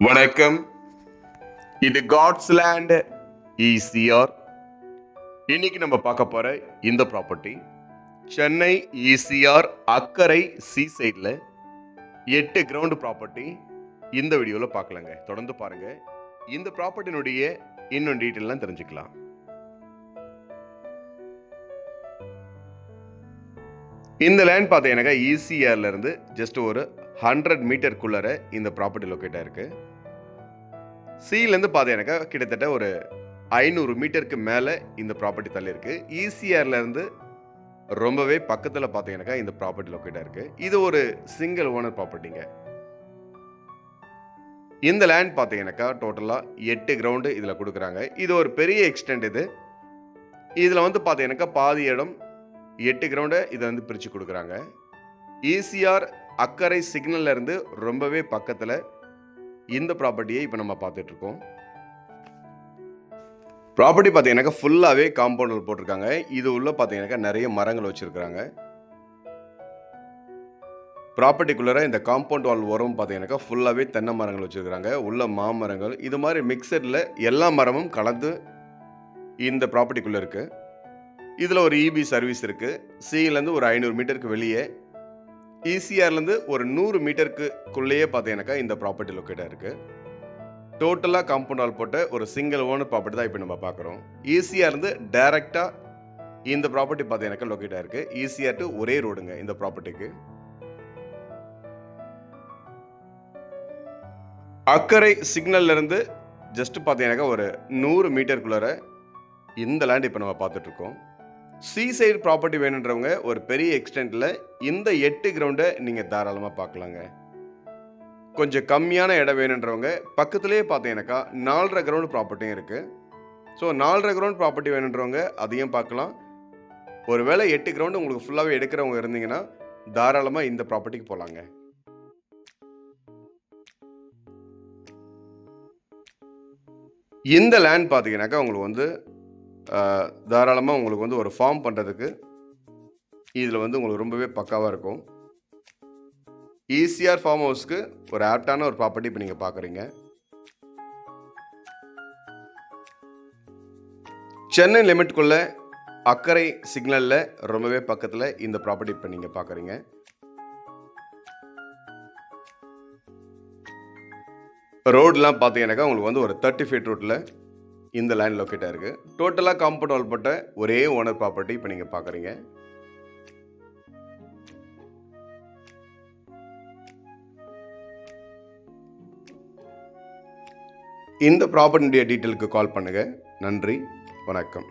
வணக்கம். இது God's land ECR. இன்னைக்கு நம்ம பார்க்க போற இந்த ப்ராப்பர்ட்டி சென்னை ஈசிஆர் அக்கரை சி சைட்ல 8 கிரவுண்ட் ப்ராப்பர்ட்டி. இந்த வீடியோவில் பார்க்கலாங்க. தொடர்ந்து பாருங்க. இந்த ப்ராப்பர்ட்டினுடைய இன்னும் டீட்டெயிலாம் தெரிஞ்சுக்கலாம். இந்த லேண்ட் பார்த்தீங்கன்னாக்கா ஈசிஆர்ல இருந்து ஜஸ்ட் ஒரு 100 மீட்டருக்குள்ளர இந்த ப்ராப்பர்ட்டி லொக்கேட் ஆயிருக்கு. சிலேருந்து பார்த்தீங்கன்னாக்கா கிட்டத்தட்ட ஒரு 500 மீட்டருக்கு மேலே இந்த ப்ராப்பர்ட்டி தள்ளி இருக்கு. ஈசிஆர்ல இருந்து ரொம்பவே பக்கத்தில் பார்த்தீங்கன்னாக்கா இந்த ப்ராப்பர்ட்டி லொக்கேட் ஆயிருக்கு. இது ஒரு சிங்கிள் ஓனர் ப்ராப்பர்ட்டிங்க. இந்த லேண்ட் பார்த்தீங்கன்னாக்கா டோட்டலாக 8 கிரவுண்டு இதில் கொடுக்குறாங்க. இது ஒரு பெரிய எக்ஸ்டெண்ட். இதில் வந்து பார்த்தீங்கன்னாக்கா பாதி இடம் 8 கிரவுண்டை இதை வந்து பிரித்து கொடுக்குறாங்க. ஈசிஆர் அக்கரை சிக்னல்ல இருந்து ரொம்பவே பக்கத்தில் இந்த ப்ராப்பர்ட்டியை இப்போ நம்ம பார்த்துட்டு இருக்கோம். ப்ராப்பர்ட்டி பார்த்தீங்கன்னாக்கா ஃபுல்லாகவே காம்பவுண்டில் போட்டிருக்காங்க. இது உள்ள பார்த்தீங்கன்னாக்கா நிறைய மரங்கள் வச்சுருக்காங்க. ப்ராப்பர்ட்டிக்குள்ளே இந்த காம்பவுண்ட் வால் உரம் பார்த்தீங்கன்னாக்கா ஃபுல்லாகவே தென்னை மரங்கள் வச்சுருக்காங்க. உள்ள மாமரங்கள் இது மாதிரி மிக்சடில் எல்லா மரமும் கலந்து இந்த ப்ராப்பர்ட்டிக்குள்ளே இருக்குது. இதில் ஒரு இபி சர்வீஸ் இருக்குது. சிலேருந்து ஒரு 500 மீட்டருக்கு வெளியே, ஈசிஆர்லேருந்து ஒரு 100 மீட்டருக்குள்ளேயே பார்த்தீங்கன்னாக்கா இந்த ப்ராப்பர்ட்டி லொக்கேட்டாக இருக்குது. டோட்டலாக காம்பவுண்ட் வால் போட்ட ஒரு சிங்கிள் ஓனர் ப்ராப்பர்ட்டி தான் இப்போ நம்ம பார்க்குறோம். ஈசிஆர்லேருந்து டைரெக்டாக இந்த ப்ராப்பர்ட்டி பார்த்தீங்கன்னாக்கா லொக்கேட்டாக இருக்குது. ஈசிஆர் டு ஒரே ரோடுங்க இந்த ப்ராப்பர்ட்டிக்கு. அக்கரை சிக்னல்லேருந்து ஜஸ்ட் பார்த்தீங்கன்னாக்கா ஒரு 100 மீட்டருக்குள்ளார இந்த லேண்ட் இப்போ நம்ம பார்த்துட்ருக்கோம். சி சைடு ப்ராப்பர்ட்டி வேணுன்றவங்க ஒரு பெரிய எக்ஸ்டென்ட்டில் இந்த 8 கிரவுண்டை நீங்கள் தாராளமாக பார்க்கலாங்க. கொஞ்சம் கம்மியான இடம் வேணுன்றவங்க பக்கத்துலேயே பார்த்தீங்கன்னாக்கா 4.5 கிரவுண்ட் ப்ராப்பர்ட்டியும் இருக்குது. ஸோ 4.5 கிரவுண்ட் ப்ராப்பர்ட்டி வேணுன்றவங்க அதையும் பார்க்கலாம். ஒரு வேளை 8 கிரவுண்டு உங்களுக்கு ஃபுல்லாகவே எடுக்கிறவங்க இருந்தீங்கன்னா தாராளமாக இந்த ப்ராப்பர்ட்டிக்கு போகலாங்க. இந்த லேண்ட் பார்த்தீங்கன்னாக்கா உங்களுக்கு வந்து தாராளமாக உங்களுக்கு வந்து ஒரு ஃபார்ம் பண்ணுறதுக்கு இதில் வந்து உங்களுக்கு ரொம்பவே பக்காவாக இருக்கும். ஈசிஆர் ஃபார்ம் ஹவுஸ்க்கு ஒரு ஆப்டான ஒரு ப்ராப்பர்ட்டி இப்போ நீங்கள் பார்க்குறீங்க. சென்னை லிமிட்குள்ளே அக்கரை சிக்னலில் ரொம்பவே பக்கத்தில் இந்த ப்ராப்பர்ட்டி இப்போ நீங்கள் பார்க்குறீங்க. ரோடெலாம் பார்த்தீங்கன்னாக்கா உங்களுக்கு வந்து ஒரு 30 ஃபீட் ரோட்டில் இந்த லேண்ட் லொக்கேட் ஆயிருக்கு. டோட்டலாக காம்பவுண்ட் வால் போட்ட ஒரே ஓனர் ப்ராப்பர்ட்டி இப்போ நீங்கள் பார்க்குறீங்க. இந்த ப்ராப்பர்ட்டியுடைய டீட்டெயிலுக்கு கால் பண்ணுங்கள். நன்றி, வணக்கம்.